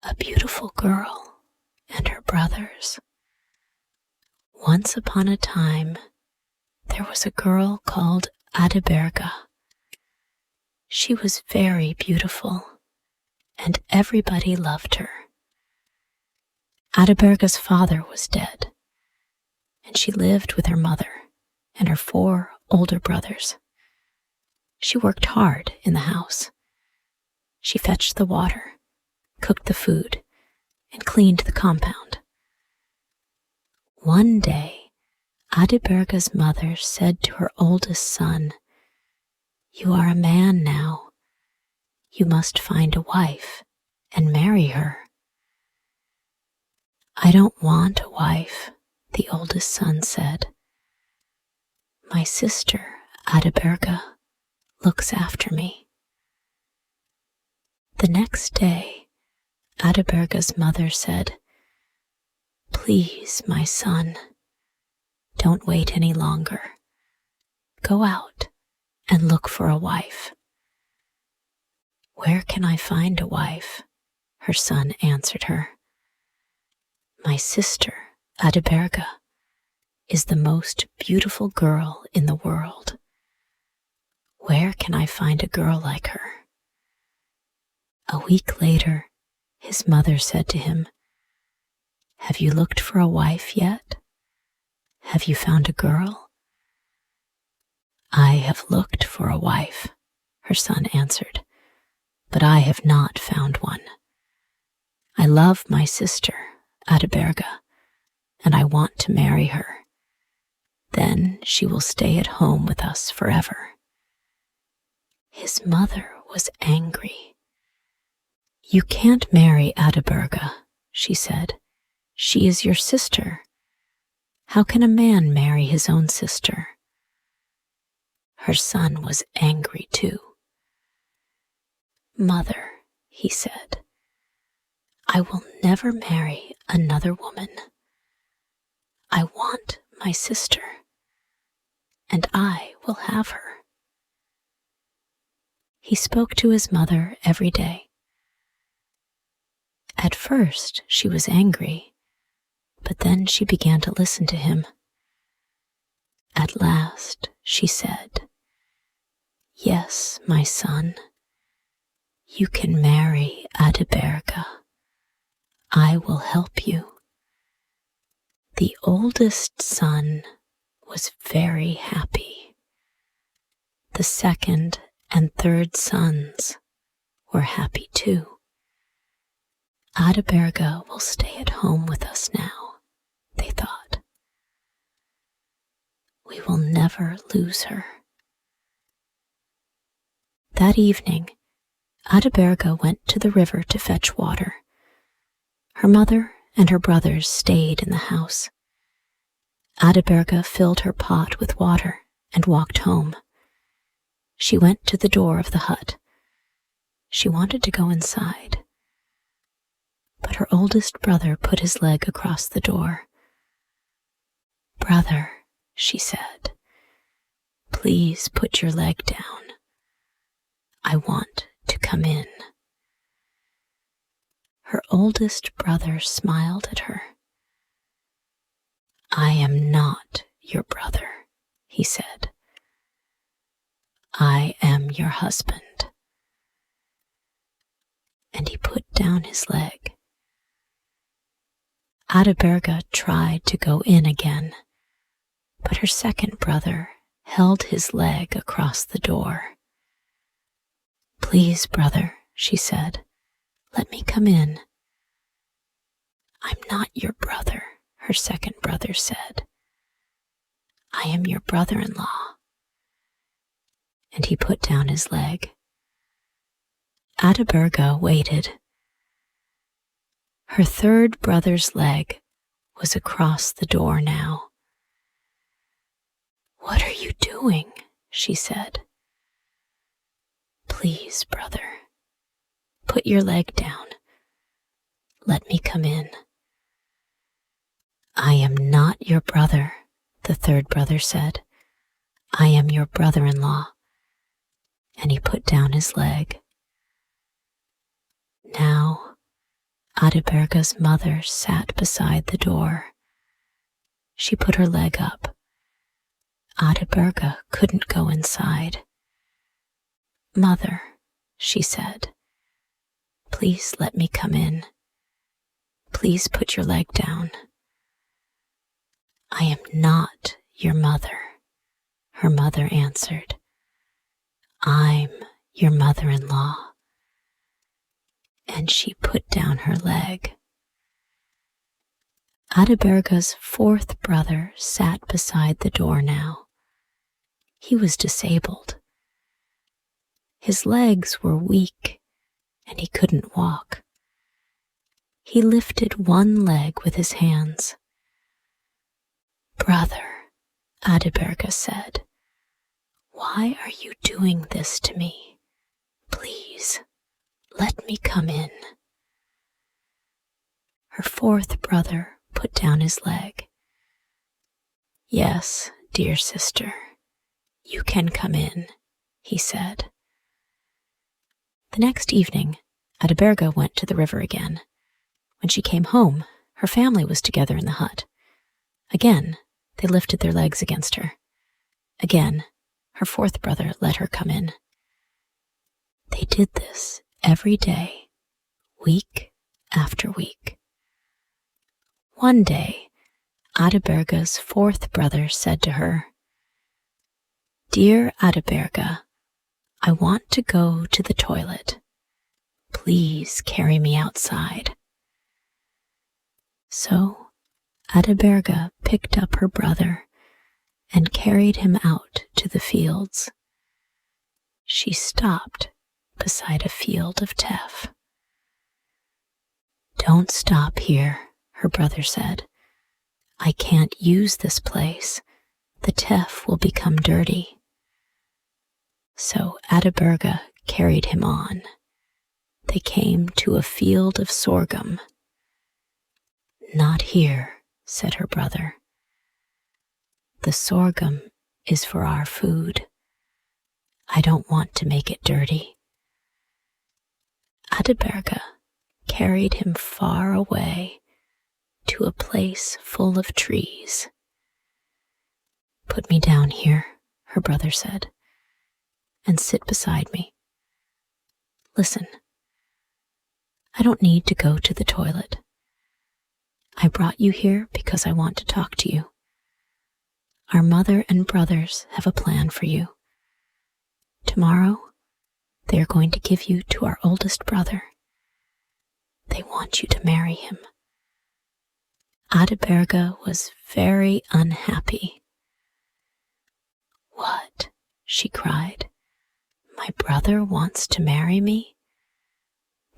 A beautiful girl and her brothers. Once upon a time, there was a girl called Adiberga. She was very beautiful, and everybody loved her. Adiberga's father was dead, and she lived with her mother and her 4 older brothers. She worked hard in the house. She fetched the water, cooked the food, and cleaned the compound. One day, Adiberga's mother said to her oldest son, "You are a man now. You must find a wife and marry her." "I don't want a wife," the oldest son said. "My sister, Adiberga, looks after me." The next day, Adiberga's mother said, "Please, my son, don't wait any longer. Go out and look for a wife." "Where can I find a wife?" her son answered her. "My sister, Adiberga, is the most beautiful girl in the world. Where can I find a girl like her?" A week later, his mother said to him, "Have you looked for a wife yet? Have you found a girl?" "I have looked for a wife," her son answered, "but I have not found one. I love my sister, Adiberga, and I want to marry her. Then she will stay at home with us forever." His mother was angry. "You can't marry Adiberga," she said. "She is your sister. How can a man marry his own sister?" Her son was angry too. "Mother," he said, "I will never marry another woman. I want my sister, and I will have her." He spoke to his mother every day. At first, she was angry, but then she began to listen to him. At last, she said, "Yes, my son, you can marry Adiberga. I will help you." The oldest son was very happy. The second and third sons were happy too. "Adiberga will stay at home with us now," they thought. "We will never lose her." That evening, Adiberga went to the river to fetch water. Her mother and her brothers stayed in the house. Adiberga filled her pot with water and walked home. She went to the door of the hut. She wanted to go inside, but her oldest brother put his leg across the door. "Brother," she said, "please put your leg down. I want to come in." Her oldest brother smiled at her. "I am not your brother," he said. "I am your husband." And he put down his leg. Adiberga tried to go in again, but her second brother held his leg across the door. "Please, brother," she said, "let me come in." "I'm not your brother," her second brother said. "I am your brother-in-law." And he put down his leg. Adiberga waited. Her third brother's leg was across the door now. "What are you doing?" she said. "Please, brother, put your leg down. Let me come in." "I am not your brother," the third brother said. "I am your brother-in-law." And he put down his leg. Now, Adiberga's mother sat beside the door. She put her leg up. Adiberga couldn't go inside. "Mother," she said, "please let me come in. Please put your leg down." "I am not your mother," her mother answered. "I'm your mother-in-law." And she put down her leg. Adiberga's fourth brother sat beside the door now. He was disabled. His legs were weak, and he couldn't walk. He lifted one leg with his hands. "Brother," Adiberga said, "why are you doing this to me? Please, let me come in." Her fourth brother put down his leg. "Yes, dear sister, you can come in," he said. The next evening, Adiberga went to the river again. When she came home, her family was together in the hut. Again, they lifted their legs against her. Again, her fourth brother let her come in. They did this every day, week after week. One day, Adiberga's fourth brother said to her, "Dear Adiberga, I want to go to the toilet. Please carry me outside." So Adiberga picked up her brother and carried him out to the fields. She stopped beside a field of teff. "Don't stop here," her brother said. "I can't use this place. The teff will become dirty." So Adiberga carried him on. They came to a field of sorghum. "Not here," said her brother. "The sorghum is for our food. I don't want to make it dirty." Adiberga carried him far away to a place full of trees. "Put me down here," her brother said, "and sit beside me. Listen, I don't need to go to the toilet. I brought you here because I want to talk to you. Our mother and brothers have a plan for you. Tomorrow, they are going to give you to our oldest brother. They want you to marry him." Adiberga was very unhappy. "What?" she cried. "My brother wants to marry me?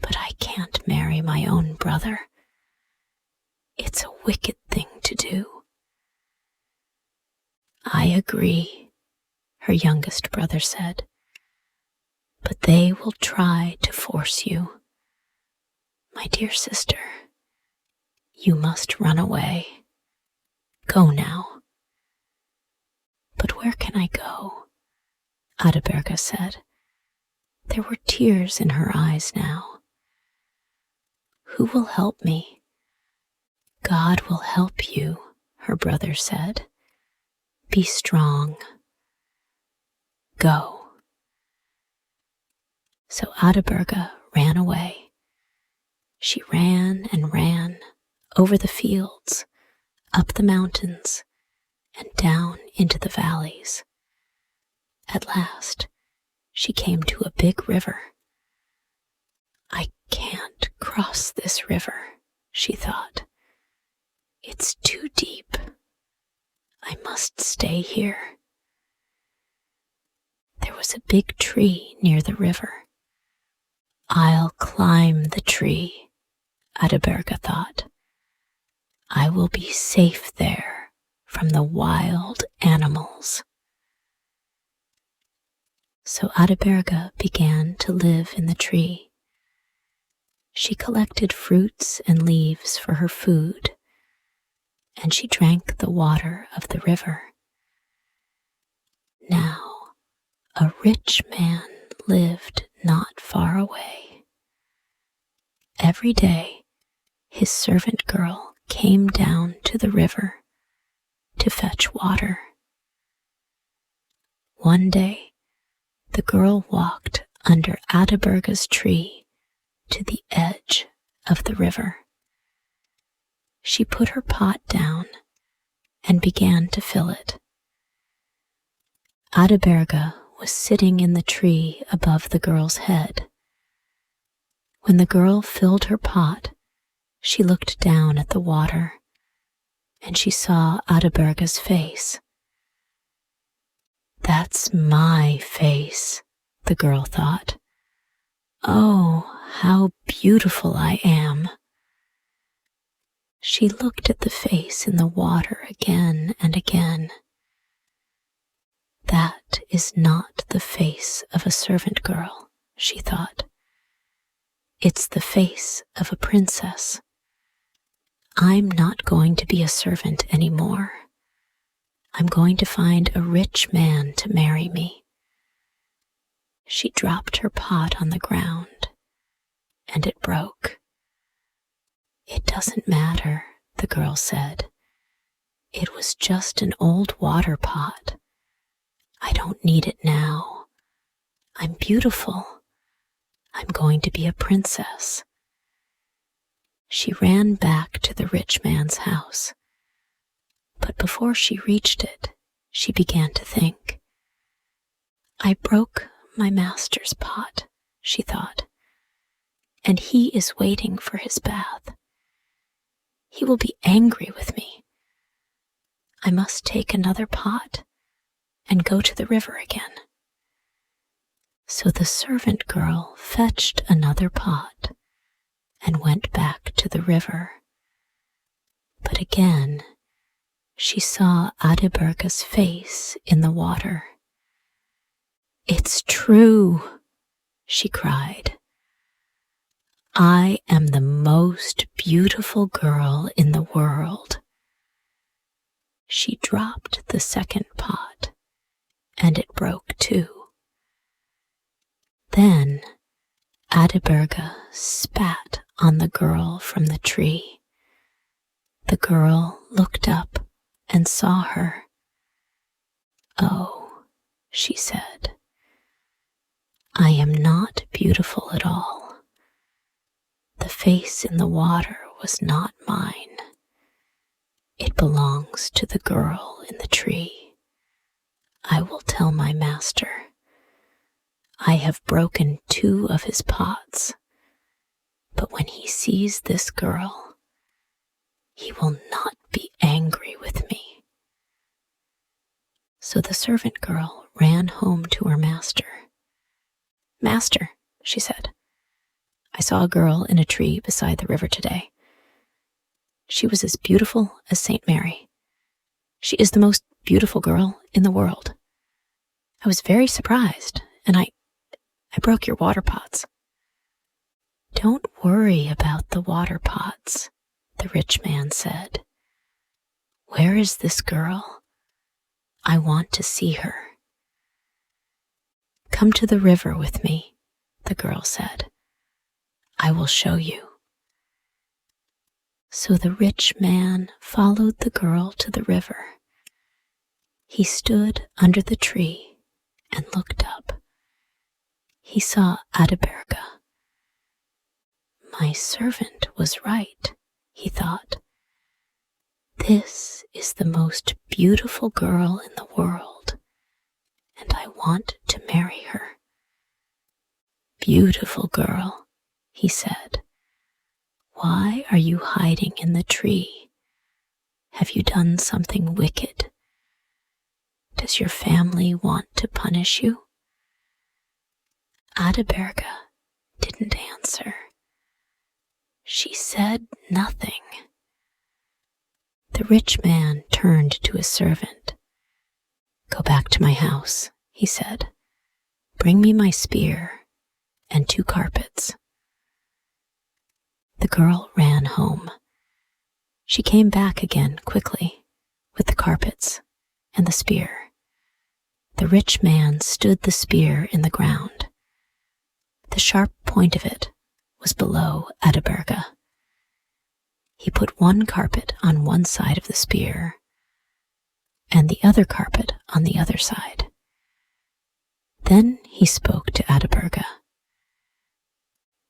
But I can't marry my own brother. It's a wicked thing to do." "I agree," her youngest brother said, "but they will try to force you. My dear sister, you must run away. Go now." "But where can I go?" Adiberga said. There were tears in her eyes now. "Who will help me?" "God will help you," her brother said. "Be strong. Go." So Adiberga ran away. She ran and ran over the fields, up the mountains, and down into the valleys. At last, she came to a big river. "I can't cross this river," she thought. "It's too deep. I must stay here." There was a big tree near the river. "I'll climb the tree," Adiberga thought. "I will be safe there from the wild animals." So Adiberga began to live in the tree. She collected fruits and leaves for her food, and she drank the water of the river. Now, a rich man lived not far away. Every day, his servant girl came down to the river to fetch water. One day, the girl walked under Adiberga's tree to the edge of the river. She put her pot down and began to fill it. Adiberga was sitting in the tree above the girl's head. When the girl filled her pot, she looked down at the water, and she saw Adiberga's face. "That's my face," the girl thought. "Oh, how beautiful I am." She looked at the face in the water again and again. "That is not the face of a servant girl," she thought. "It's the face of a princess. I'm not going to be a servant anymore. I'm going to find a rich man to marry me." She dropped her pot on the ground, and it broke. "It doesn't matter," the girl said. "It was just an old water pot. I don't need it now. I'm beautiful. I'm going to be a princess." She ran back to the rich man's house. But before she reached it, she began to think. "I broke my master's pot," she thought, "and he is waiting for his bath. He will be angry with me. I must take another pot and go to the river again." So the servant girl fetched another pot and went back to the river. But again, she saw Adiberga's face in the water. "It's true," she cried. "I am the most beautiful girl in the world." She dropped the second pot, and it broke too. Then Adiberga spat on the girl from the tree. The girl looked up and saw her. "Oh," she said, "I am not beautiful at all. The face in the water was not mine. It belongs to the girl in the tree. I will tell my master. I have broken 2 of his pots, but when he sees this girl, he will not be angry with me." So the servant girl ran home to her master. "Master," she said, "I saw a girl in a tree beside the river today. She was as beautiful as Saint Mary. She is the most beautiful girl in the world. I was very surprised, and I broke your water pots." "Don't worry about the water pots," the rich man said. "Where is this girl? I want to see her." "Come to the river with me," the girl said. "I will show you." So the rich man followed the girl to the river. He stood under the tree and looked up. He saw Adiberga. "My servant was right," he thought. "This is the most beautiful girl in the world, and I want to marry her." "Beautiful girl," he said, "why are you hiding in the tree? Have you done something wicked? Does your family want to punish you?" Adiberga didn't answer. She said nothing. The rich man turned to his servant. "Go back to my house," he said. "Bring me my spear and 2 carpets." The girl ran home. She came back again quickly with the carpets and the spear. The rich man stood the spear in the ground. The sharp point of it was below Adiberga. He put one carpet on one side of the spear and the other carpet on the other side. Then he spoke to Adiberga.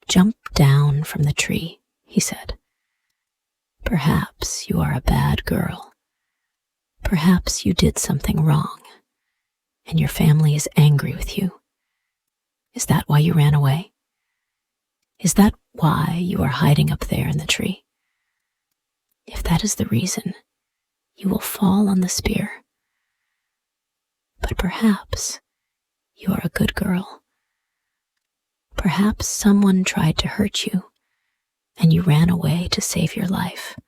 "Jump down from the tree," he said. "Perhaps you are a bad girl. Perhaps you did something wrong, and your family is angry with you. Is that why you ran away? Is that why you are hiding up there in the tree? If that is the reason, you will fall on the spear. But perhaps you are a good girl. Perhaps someone tried to hurt you, and you ran away to save your life.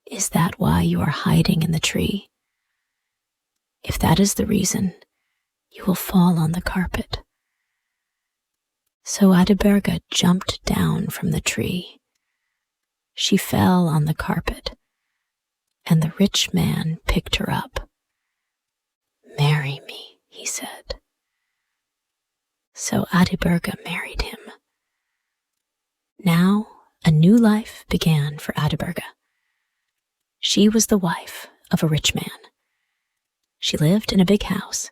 Is that why you are hiding in the tree? If that is the reason, you will fall on the carpet." So Adiberga jumped down from the tree. She fell on the carpet, and the rich man picked her up. "Marry me," he said. So Adiberga married him. Now a new life began for Adiberga. She was the wife of a rich man. She lived in a big house,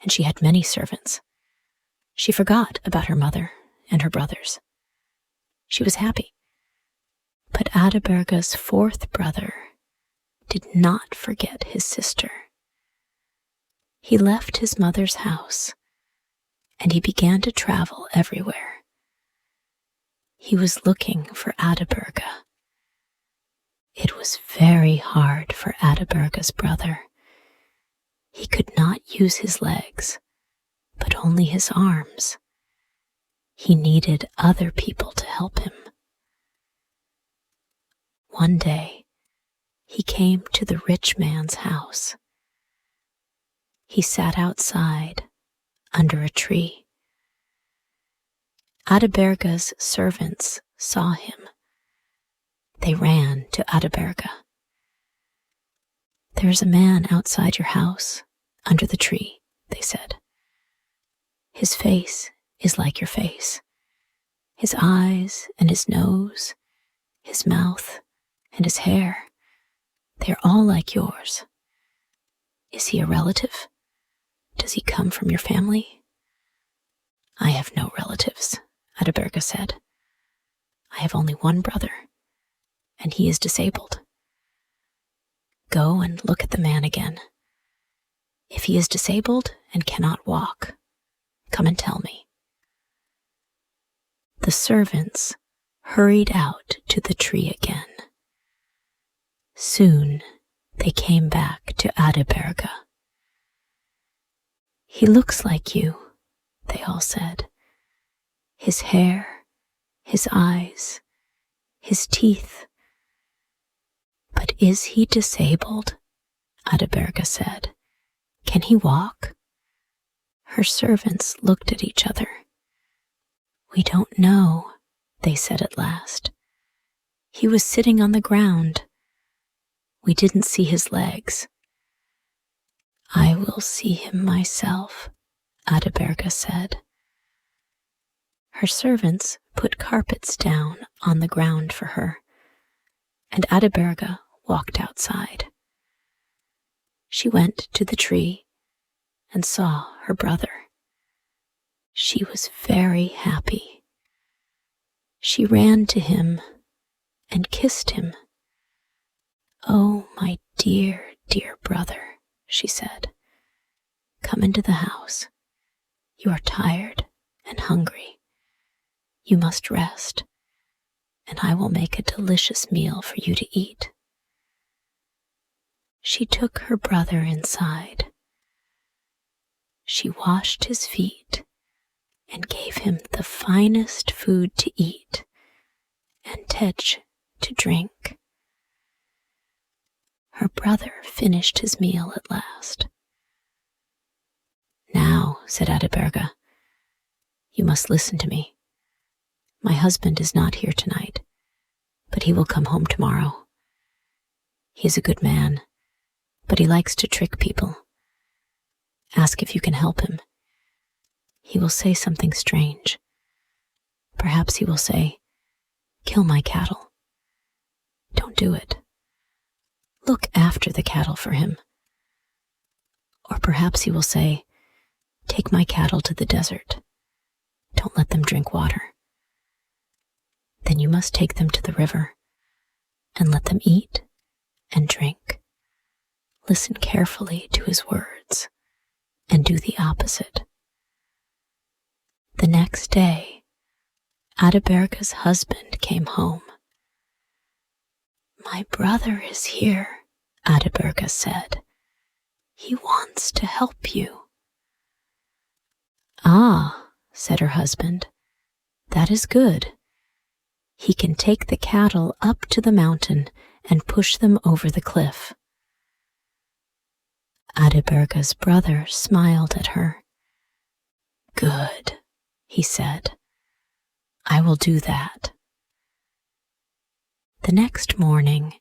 and she had many servants. She forgot about her mother and her brothers. She was happy. But Adiberga's fourth brother did not forget his sister. He left his mother's house, and he began to travel everywhere. He was looking for Adiberga. It was very hard for Adiberga's brother. He could not use his legs, but only his arms. He needed other people to help him. One day, he came to the rich man's house. He sat outside under a tree. Adiberga's servants saw him. They ran to Adiberga. "There is a man outside your house, under the tree," they said. "His face is like your face. His eyes and his nose, his mouth and his hair, they are all like yours. Is he a relative? Does he come from your family?" "I have no relatives," Adiberga said. "I have only one brother, and he is disabled. Go and look at the man again. If he is disabled and cannot walk, come and tell me." The servants hurried out to the tree again. Soon they came back to Adiberga. "He looks like you," they all said. "His hair, his eyes, his teeth. But is he disabled?" Adiberga said. "Can he walk?" Her servants looked at each other. "We don't know," they said at last. "He was sitting on the ground. We didn't see his legs." "I will see him myself," Adiberga said. Her servants put carpets down on the ground for her, and Adiberga walked outside. She went to the tree and saw her brother. She was very happy. She ran to him and kissed him. "Oh, my dear, dear brother," she said. "Come into the house. You are tired and hungry. You must rest, and I will make a delicious meal for you to eat." She took her brother inside. She washed his feet and gave him the finest food to eat and tetch to drink. Her brother finished his meal at last. "Now," said Adiberga, "you must listen to me. My husband is not here tonight, but he will come home tomorrow. He is a good man, but he likes to trick people. Ask if you can help him. He will say something strange. Perhaps he will say, 'Kill my cattle.' do it. Look after the cattle for him. Or perhaps he will say, take my cattle to the desert. Don't let them drink water. Then you must take them to the river and let them eat and drink. Listen carefully to his words and do the opposite. The next day, Adiberga's husband came home. My brother is here, Adiberga said. He wants to help you. Ah, said her husband, that is good. He can take the cattle up to the mountain and push them over the cliff. Adiberga's brother smiled at her. Good, he said. I will do that. The next morning,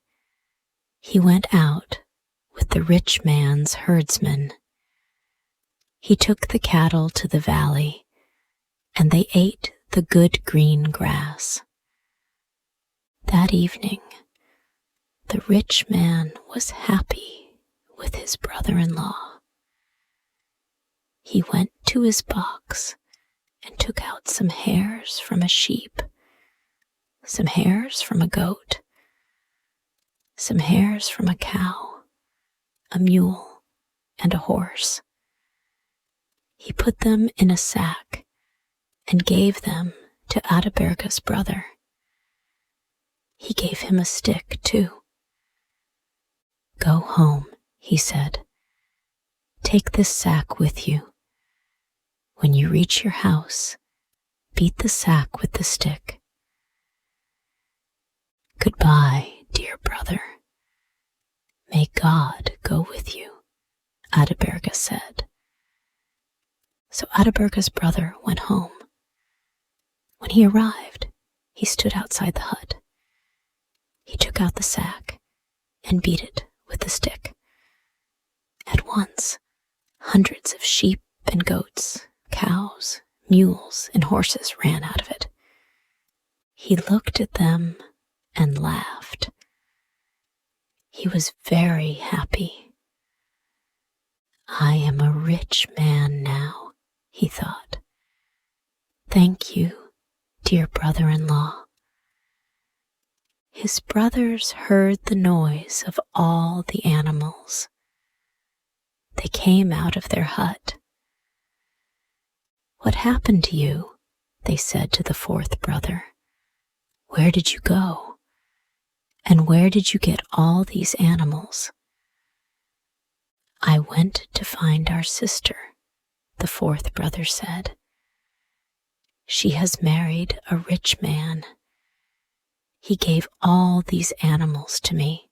he went out with the rich man's herdsmen. He took the cattle to the valley, and they ate the good green grass. That evening, the rich man was happy with his brother-in-law. He went to his box and took out some hairs from a sheep, some hairs from a goat, some hairs from a cow, a mule, and a horse. He put them in a sack and gave them to Adiberga's brother. He gave him a stick, too. Go home, he said. Take this sack with you. When you reach your house, beat the sack with the stick. Goodbye, dear brother. May God go with you, Adiberga said. So Adiberga's brother went home. When he arrived, he stood outside the hut. He took out the sack and beat it with the stick. At once, hundreds of sheep and goats, cows, mules, and horses ran out of it. He looked at them and laughed. He was very happy. I am a rich man now, he thought. Thank you, dear brother-in-law. His brothers heard the noise of all the animals. They came out of their hut. What happened to you? They said to the fourth brother. Where did you go? And where did you get all these animals? I went to find our sister, the fourth brother said. She has married a rich man. He gave all these animals to me.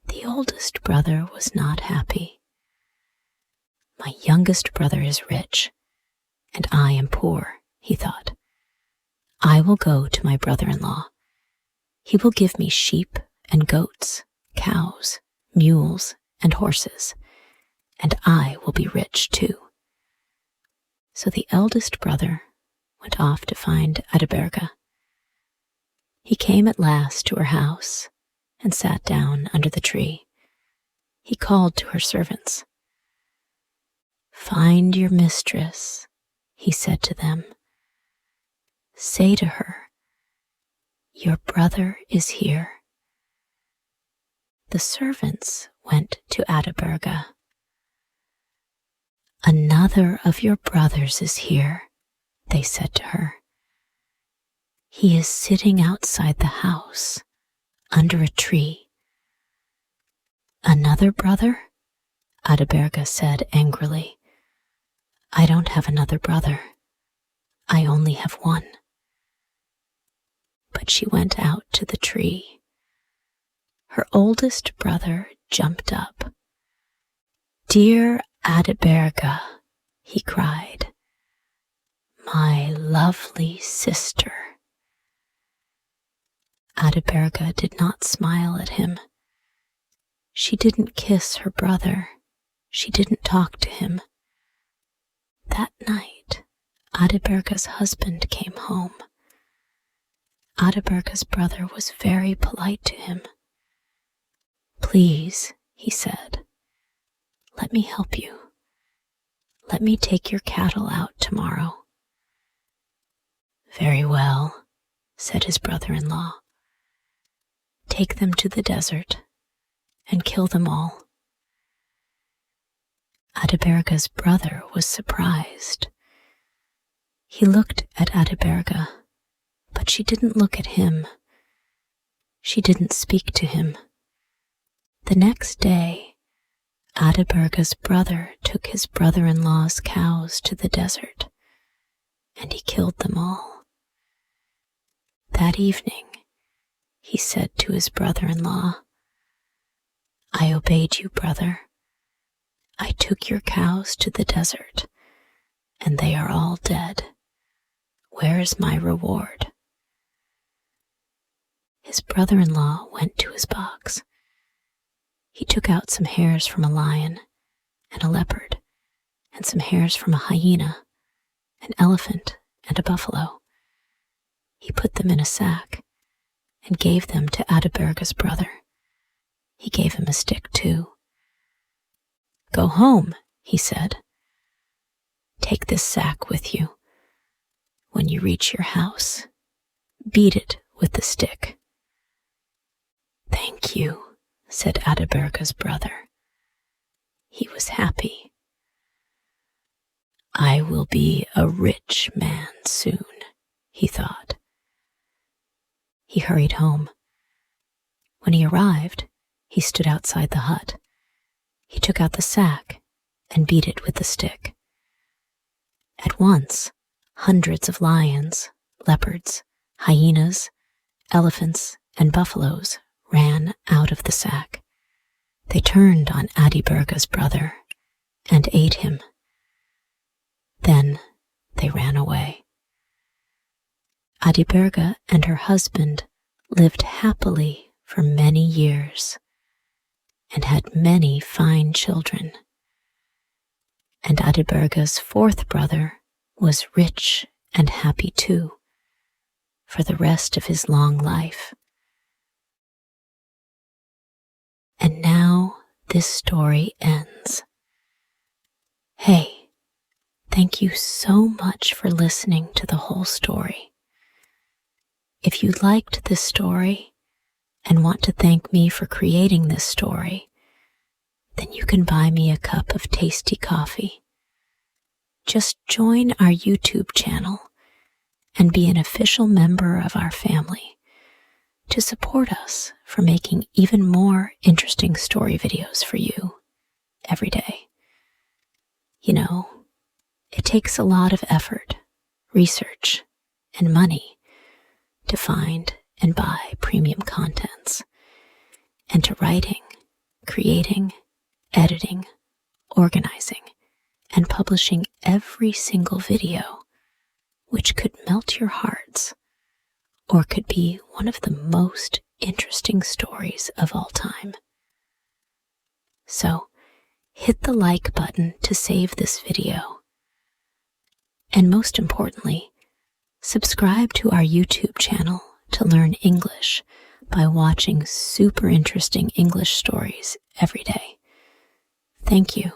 The oldest brother was not happy. My youngest brother is rich, and I am poor, he thought. I will go to my brother-in-law. He will give me sheep and goats, cows, mules, and horses, and I will be rich too. So the eldest brother went off to find Adiberga. He came at last to her house and sat down under the tree. He called to her servants. Find your mistress, he said to them. Say to her, your brother is here. The servants went to Adiberga. Another of your brothers is here, they said to her. He is sitting outside the house, under a tree. Another brother? Adiberga said angrily. I don't have another brother. I only have one. But she went out to the tree. Her oldest brother jumped up. Dear Adiberga, he cried, my lovely sister. Adiberga did not smile at him. She didn't kiss her brother. She didn't talk to him. That night, Adiberga's husband came home. Adiberga's brother was very polite to him. "Please," he said, "let me help you. Let me take your cattle out tomorrow." "Very well," said his brother-in-law. "Take them to the desert and kill them all." Adiberga's brother was surprised. He looked at Adiberga, but she didn't look at him. She didn't speak to him. The next day, Adiberga's brother took his brother-in-law's cows to the desert, and he killed them all. That evening, he said to his brother-in-law, "I obeyed you, brother. I took your cows to the desert, and they are all dead. Where is my reward?" His brother-in-law went to his box. He took out some hairs from a lion and a leopard, and some hairs from a hyena, an elephant, and a buffalo. He put them in a sack and gave them to Adiberga's brother. He gave him a stick too. "Go home," he said. "Take this sack with you. When you reach your house, beat it with the stick." "Thank you," said Adiberga's brother. He was happy. "I will be a rich man soon," he thought. He hurried home. When he arrived, he stood outside the hut. He took out the sack and beat it with the stick. At once, hundreds of lions, leopards, hyenas, elephants, and buffaloes ran out of the sack. They turned on Adiberga's brother and ate him. Then they ran away. Adiberga and her husband lived happily for many years and had many fine children. And Adiberga's fourth brother was rich and happy too for the rest of his long life. And now this story ends. Hey, thank you so much for listening to the whole story. If you liked this story and want to thank me for creating this story, then you can buy me a cup of tasty coffee. Just join our YouTube channel and be an official member of our family to support us for making even more interesting story videos for you every day. You know, it takes a lot of effort, research, and money to find and buy premium contents, and to writing, creating, editing, organizing, and publishing every single video, which could melt your hearts, or could be one of the most interesting stories of all time. So, hit the like button to save this video. And most importantly, subscribe to our YouTube channel to learn English by watching super interesting English stories every day. Thank you.